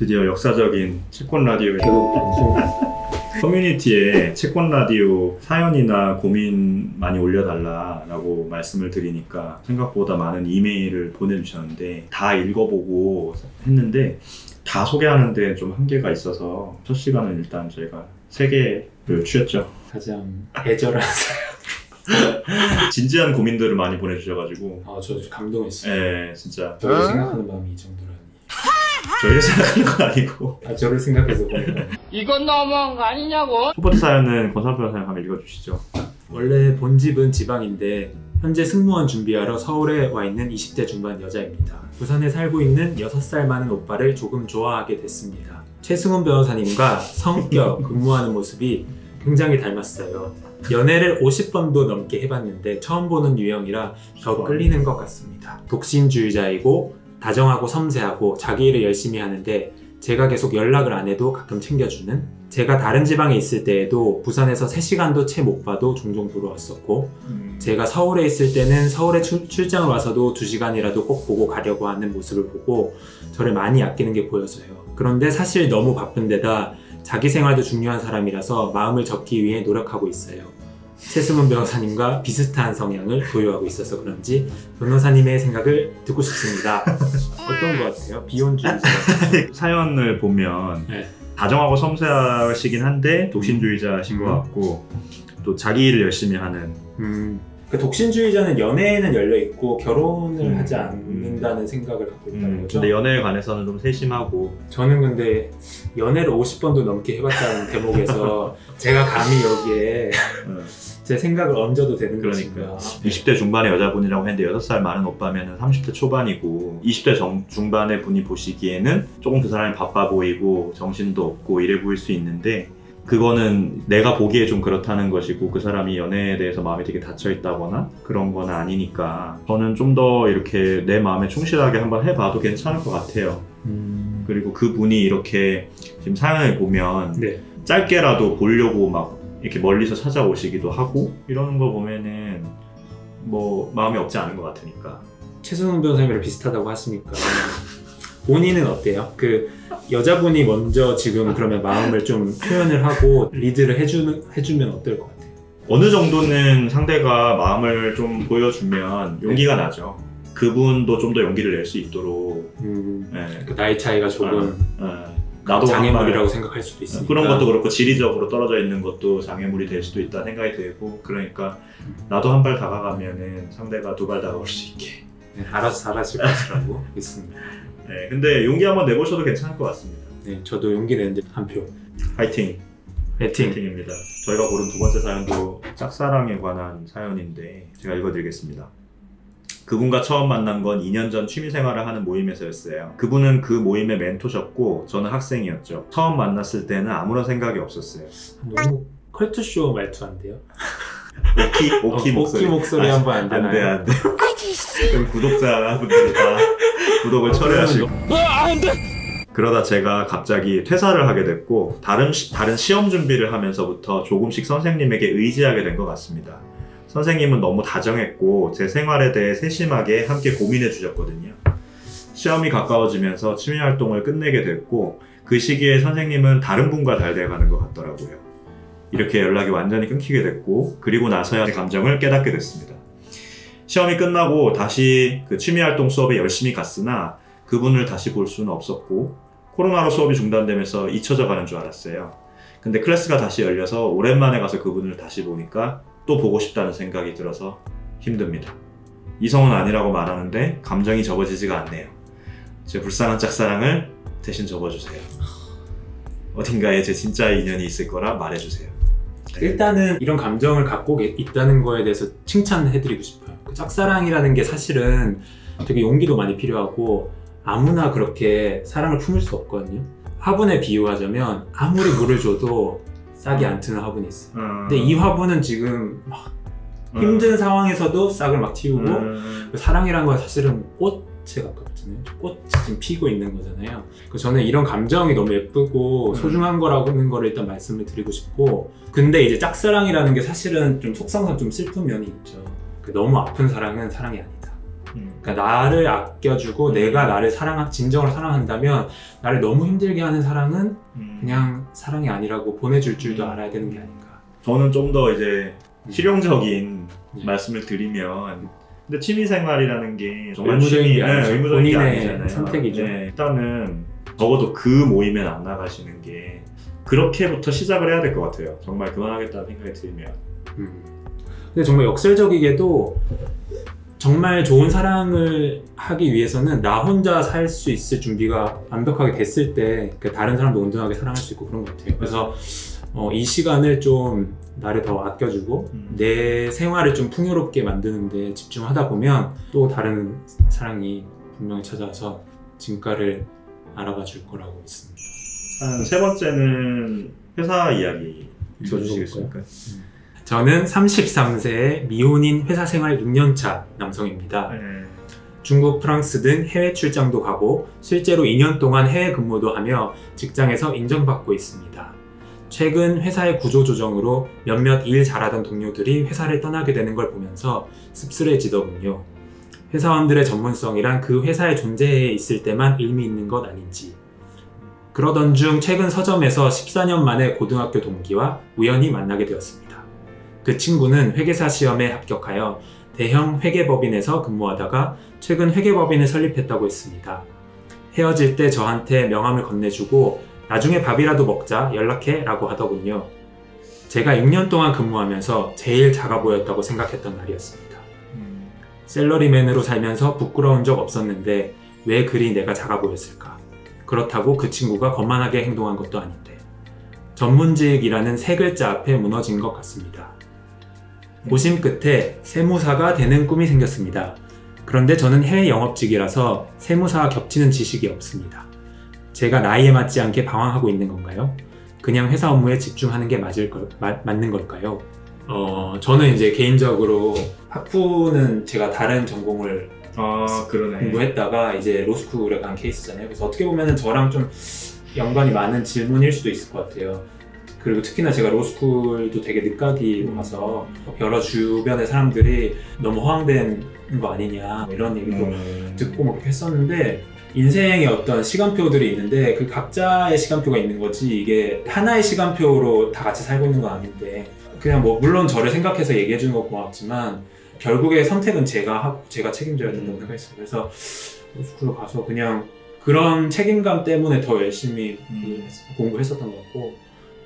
드디어 역사적인 채권 라디오에 결국 방송 커뮤니티에 채권 라디오 사연이나 고민 많이 올려달라라고 말씀을 드리니까 생각보다 많은 이메일을 보내주셨는데 다 읽어보고 했는데 다 소개하는데 좀 한계가 있어서 첫 시간은 일단 저희가 3개를 추렸죠. 가장 애절한 진지한 고민들을 많이 보내주셔가지고 저 감동했어요. 네, 진짜 저를 생각하는 마음이 이 정도라니. 저희가 생각하는 건 아니고 저를 생각해서 보내는 이건 너무한 거 아니냐고? 첫 번째 사연은 권상표 변호사님 한번 읽어주시죠. 원래 본집은 지방인데 현재 승무원 준비하러 서울에 와 있는 20대 중반 여자입니다. 부산에 살고 있는 6살 많은 오빠를 조금 좋아하게 됐습니다. 최승훈 변호사님과 성격, 근무하는 모습이 굉장히 닮았어요. 연애를 50번도 넘게 해봤는데 처음 보는 유형이라 더 끌리는 것 같습니다. 독신주의자이고 다정하고 섬세하고 자기 일을 열심히 하는데 제가 계속 연락을 안 해도 가끔 챙겨주는, 제가 다른 지방에 있을 때에도 부산에서 3시간도 채 못 봐도 종종 보러 왔었고 제가 서울에 있을 때는 서울에 출장을 와서도 2시간이라도 꼭 보고 가려고 하는 모습을 보고 저를 많이 아끼는 게 보여서요. 그런데 사실 너무 바쁜 데다 자기 생활도 중요한 사람이라서 마음을 접기 위해 노력하고 있어요. 최승훈 변호사님과 비슷한 성향을 보유하고 있어서 그런지 변호사님의 생각을 듣고 싶습니다. 어떤 것 같아요? 비혼주의자 사연을 보면 네. 다정하고 섬세하시긴 한데 독신주의자신 것 같고 또 자기 일을 열심히 하는 그 독신주의자는 연애에는 열려있고 결혼을 하지 않는다는 생각을 갖고 있다는 거죠? 근데 연애에 관해서는 좀 세심하고 저는 근데 연애를 50번도 넘게 해봤다는 대목에서 제가 감히 여기에 제 생각을 얹어도 되는 그러니까 것인가. 20대 중반의 여자분이라고 했는데 6살 많은 오빠면 30대 초반이고 20대 중반의 분이 보시기에는 조금 그 사람이 바빠 보이고 정신도 없고 이래 보일 수 있는데 그거는 내가 보기에 좀 그렇다는 것이고 그 사람이 연애에 대해서 마음이 되게 닫혀있다거나 그런 건 아니니까 저는 좀 더 이렇게 내 마음에 충실하게 한번 해봐도 괜찮을 것 같아요. 그리고 그분이 이렇게 지금 사연을 보면 네. 짧게라도 보려고 막 이렇게 멀리서 찾아오시기도 하고 이러는 거 보면은 뭐 마음이 없지 않은 것 같으니까. 최승훈 변호사님이랑 비슷하다고 하시니까 본인은 어때요? 그 여자분이 먼저 지금 그러면 마음을 좀 표현을 하고 리드를 해주면 어떨 것 같아요? 어느 정도는 상대가 마음을 좀 보여주면 용기가 나죠. 그분도 좀 더 용기를 낼 수 있도록. 네. 그 나이 차이가 조금 나도 장애물이라고 생각할 수도 있으니까. 그런 것도 그렇고 지리적으로 떨어져 있는 것도 장애물이 될 수도 있다 생각이 들고 그러니까 나도 한 발 다가가면은 상대가 2발 다가올 수 있게. 네, 알아서 잘하실 것이라고 믿습니다. 네, 근데 용기 한번 내보셔도 괜찮을 것 같습니다. 네, 저도 용기 내는데 한 표. 파이팅! 파이팅! 파이팅입니다. 저희가 고른 2번째 사연도 짝사랑에 관한 사연인데 제가 읽어드리겠습니다. 그분과 처음 만난 건 2년 전 취미생활을 하는 모임에서였어요. 그분은 그 모임의 멘토셨고 저는 학생이었죠. 처음 만났을 때는 아무런 생각이 없었어요. 너무 컬투쇼 말투인데요? 오키 목소리. 오키 목소리 한번 안 되나요? 안 돼. 그럼 구독자분들이 다 구독을 철회하시고. 안 돼! 그러다 제가 갑자기 퇴사를 하게 됐고 다른 시험 준비를 하면서부터 조금씩 선생님에게 의지하게 된 것 같습니다. 선생님은 너무 다정했고 제 생활에 대해 세심하게 함께 고민해 주셨거든요. 시험이 가까워지면서 취미활동을 끝내게 됐고 그 시기에 선생님은 다른 분과 잘 돼가는 것 같더라고요. 이렇게 연락이 완전히 끊기게 됐고 그리고 나서야 제 감정을 깨닫게 됐습니다. 시험이 끝나고 다시 그 취미활동 수업에 열심히 갔으나 그분을 다시 볼 수는 없었고 코로나로 수업이 중단되면서 잊혀져 가는 줄 알았어요. 근데 클래스가 다시 열려서 오랜만에 가서 그분을 다시 보니까 또 보고 싶다는 생각이 들어서 힘듭니다. 이성은 아니라고 말하는데 감정이 접어지지가 않네요. 제 불쌍한 짝사랑을 대신 접어주세요. 어딘가에 제 진짜 인연이 있을 거라 말해주세요. 일단은 이런 감정을 갖고 있다는 거에 대해서 칭찬해드리고 싶어요. 그 짝사랑이라는 게 사실은 되게 용기도 많이 필요하고 아무나 그렇게 사랑을 품을 수 없거든요. 화분에 비유하자면 아무리 물을 줘도 싹이 안 트는 화분이 있어요. 근데 이 화분은 지금 막 힘든 상황에서도 싹을 막 틔우고 사랑이란 건 사실은 꽃에 가깝잖아요. 꽃이 지금 피고 있는 거잖아요. 저는 이런 감정이 너무 예쁘고 소중한 거라는 거를 일단 말씀을 드리고 싶고 근데 이제 짝사랑이라는 게 사실은 좀 속성상 좀 슬픈 면이 있죠. 너무 아픈 사랑은 사랑이 아니다. 그러니까 나를 아껴주고 내가 나를 진정으로 사랑한다면 나를 너무 힘들게 하는 사랑은 그냥 사랑이 아니라고 보내줄 줄도 알아야 되는 게 아닌가. 저는 좀 더 이제 실용적인 네. 말씀을 드리면, 근데 취미생활이라는 게 정말 의무적인 게 아니죠. 의무적인 게 본인의 아니잖아요. 선택이죠. 네, 일단은 적어도 그 모임엔 안 나가시는 게 그렇게부터 시작을 해야 될 것 같아요. 정말 그만하겠다는 생각이 들면. 근데 정말 역설적이게도 정말 좋은 사랑을 하기 위해서는 나 혼자 살 수 있을 준비가 완벽하게 됐을 때 다른 사람도 온전하게 사랑할 수 있고 그런 것 같아요. 그래서 이 시간을 좀 나를 더 아껴주고 내 생활을 좀 풍요롭게 만드는 데 집중하다 보면 또 다른 사랑이 분명히 찾아와서 진가를 알아봐 줄 거라고 믿습니다. 한 세 번째는 회사 이야기 읽어주시겠습니까? 저는 33세의 미혼인 회사 생활 6년차 남성입니다. 중국, 프랑스 등 해외 출장도 가고 실제로 2년 동안 해외 근무도 하며 직장에서 인정받고 있습니다. 최근 회사의 구조 조정으로 몇몇 일 잘하던 동료들이 회사를 떠나게 되는 걸 보면서 씁쓸해지더군요. 회사원들의 전문성이란 그 회사의 존재에 있을 때만 의미 있는 것 아닌지. 그러던 중 최근 서점에서 14년 만에 고등학교 동기와 우연히 만나게 되었습니다. 그 친구는 회계사 시험에 합격하여 대형 회계법인에서 근무하다가 최근 회계법인을 설립했다고 했습니다. 헤어질 때 저한테 명함을 건네주고 나중에 밥이라도 먹자 연락해 라고 하더군요. 제가 6년 동안 근무하면서 제일 작아 보였다고 생각했던 날이었습니다. 셀러리맨으로 살면서 부끄러운 적 없었는데 왜 그리 내가 작아 보였을까? 그렇다고 그 친구가 거만하게 행동한 것도 아닌데 전문직이라는 세 글자 앞에 무너진 것 같습니다. 고심 끝에 세무사가 되는 꿈이 생겼습니다. 그런데 저는 해외 영업직이라서 세무사와 겹치는 지식이 없습니다. 제가 나이에 맞지 않게 방황하고 있는 건가요? 그냥 회사 업무에 집중하는 게 맞는 걸까요? 저는 이제 개인적으로 학부는 제가 다른 전공을 그러네. 공부했다가 이제 로스쿨에 간 케이스잖아요. 그래서 어떻게 보면 저랑 좀 연관이 많은 질문일 수도 있을 것 같아요. 그리고 특히나 제가 로스쿨도 되게 늦가기 와서 여러 주변의 사람들이 너무 허황된 거 아니냐 이런 얘기도 듣고 뭐 했었는데 인생의 어떤 시간표들이 있는데 그 각자의 시간표가 있는 거지 이게 하나의 시간표로 다 같이 살고 있는 건 아닌데 그냥 뭐 물론 저를 생각해서 얘기해 주는 거 고맙지만 결국에 선택은 제가 책임져야 된다고 생각했어요. 그래서 로스쿨 가서 그냥 그런 책임감 때문에 더 열심히 공부했었던 것 같고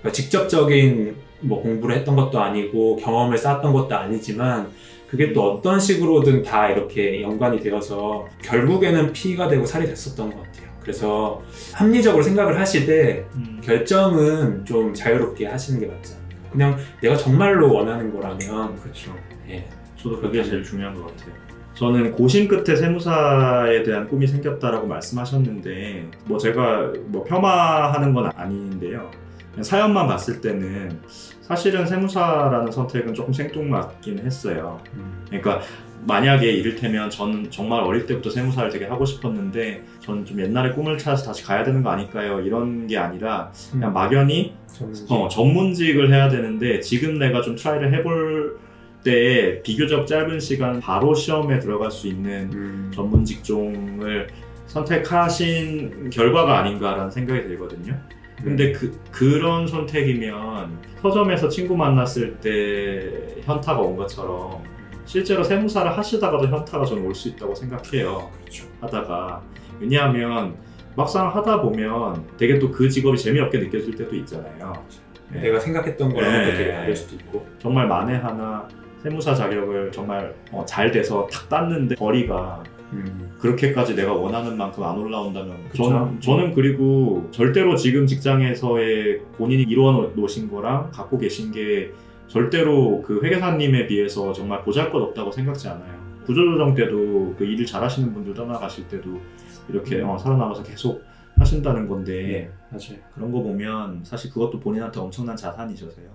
그러니까 직접적인 뭐 공부를 했던 것도 아니고 경험을 쌓았던 것도 아니지만 그게 또 어떤 식으로든 다 이렇게 연관이 되어서 결국에는 피가 되고 살이 됐었던 것 같아요. 그래서 합리적으로 생각을 하시되 결정은 좀 자유롭게 하시는 게 맞지 않을까. 그냥 내가 정말로 원하는 거라면 그렇죠. 예. 저도 그게 제일 중요한 것 같아요. 저는 고심 끝에 세무사에 대한 꿈이 생겼다라고 말씀하셨는데 뭐 제가 뭐 폄하하는 건 아닌데요. 사연만 봤을 때는 사실은 세무사라는 선택은 조금 생뚱맞긴 했어요. 그러니까 만약에 이를테면 저는 정말 어릴 때부터 세무사를 되게 하고 싶었는데 저는 좀 옛날에 꿈을 찾아서 다시 가야 되는 거 아닐까요? 이런 게 아니라 그냥 막연히 전문직을 해야 되는데 지금 내가 좀 트라이를 해볼 때 비교적 짧은 시간 바로 시험에 들어갈 수 있는 전문 직종을 선택하신 결과가 아닌가라는 생각이 들거든요. 근데 그런 선택이면 서점에서 친구 만났을 때 현타가 온 것처럼 실제로 세무사를 하시다가도 현타가 저는 올 수 있다고 생각해요. 그렇죠. 하다가. 왜냐하면 막상 하다 보면 되게 또 그 직업이 재미없게 느껴질 때도 있잖아요. 네. 내가 생각했던 거랑 또 되게 다를 수도 있고 정말 만에 하나 세무사 자격을 정말 잘 돼서 탁 땄는데 거리가 그렇게까지 내가 원하는 만큼 안 올라온다면 저는 그리고 절대로 지금 직장에서의 본인이 이루어 놓으신 거랑 갖고 계신 게 절대로 그 회계사님에 비해서 정말 보잘것없다고 생각지 않아요. 구조조정 때도 그 일을 잘하시는 분들 떠나가실 때도 이렇게 살아남아서 계속 하신다는 건데 네, 맞아요. 그런 거 보면 사실 그것도 본인한테 엄청난 자산이셔서요.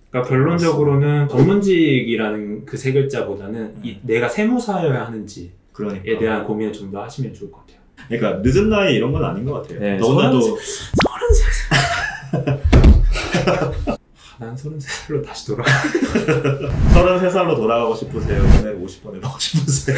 그러니까 결론적으로는 전문직이라는 그 세 글자보다는 내가 세무사여야 하는지에 그러니까. 대한 고민을 좀 더 하시면 좋을 것 같아요. 그러니까 늦은 나이에 이런 건 아닌 것 같아요. 네, 너무나도 33살. 난 33살로 다시 돌아가. 33살로 돌아가고 싶으세요? 연애를 50번 해보고 싶으세요?